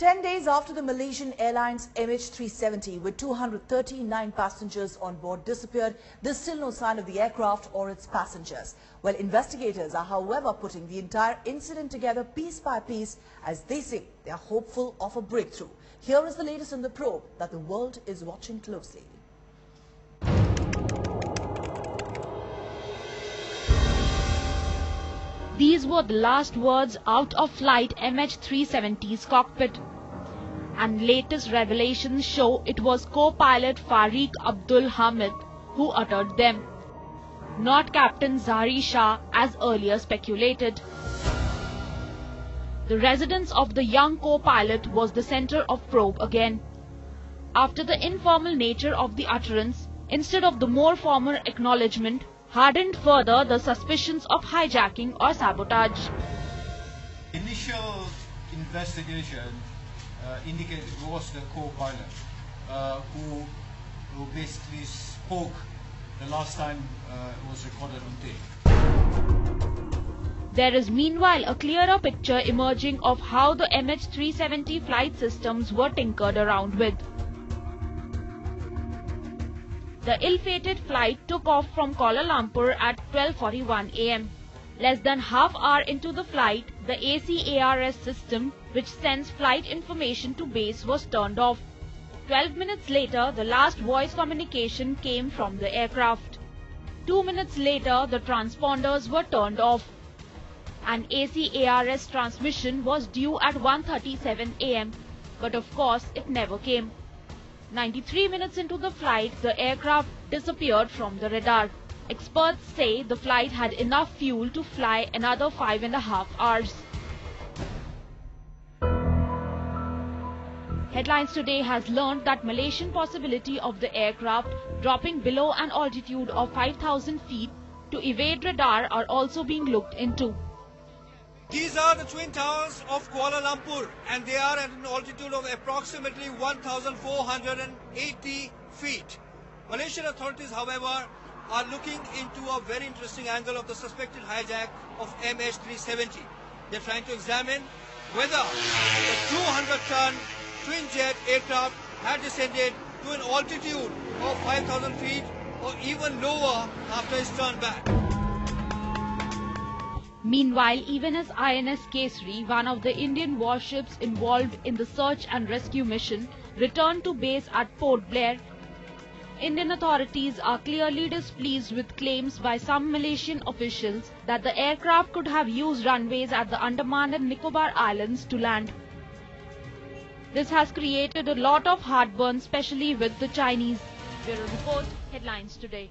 10 days after the Malaysian Airlines MH370 with 239 passengers on board disappeared, there's still no sign of the aircraft or its passengers. Well, investigators are, however, putting the entire incident together piece by piece as they say they are hopeful of a breakthrough. Here is the latest in the probe that the world is watching closely. These were the last words out of flight MH370's cockpit. And latest revelations show it was co-pilot Fariq Abdul Hamid who uttered them, not Captain Zahri Shah as earlier speculated. The residence of the young co-pilot was the center of probe again. After the informal nature of the utterance, instead of the more formal acknowledgement, hardened further the suspicions of hijacking or sabotage. Initial investigation indicated it was the co-pilot who basically spoke the last time it was recorded on tape. There is meanwhile a clearer picture emerging of how the MH370 flight systems were tinkered around with. The ill-fated flight took off from Kuala Lumpur at 12:41 am. Less than half hour into the flight, the ACARS system, which sends flight information to base, was turned off. 12 minutes later, the last voice communication came from the aircraft. 2 minutes later, the transponders were turned off. An ACARS transmission was due at 1:37 am, but of course it never came. 93 minutes into the flight, the aircraft disappeared from the radar. Experts say the flight had enough fuel to fly another 5.5 hours. Headlines Today has learned that Malaysian possibility of the aircraft dropping below an altitude of 5,000 feet to evade radar are also being looked into. These are the twin towers of Kuala Lumpur and they are at an altitude of approximately 1,480 feet. Malaysian authorities, however, are looking into a very interesting angle of the suspected hijack of MH370. They're trying to examine whether the 200-ton twin-jet aircraft had descended to an altitude of 5,000 feet or even lower after its turn back. Meanwhile, even as INS Kesari, one of the Indian warships involved in the search and rescue mission, returned to base at Port Blair, Indian authorities are clearly displeased with claims by some Malaysian officials that the aircraft could have used runways at the Andaman and Nicobar Islands to land. This has created a lot of heartburn, especially with the Chinese. Bureau Report, Headlines Today.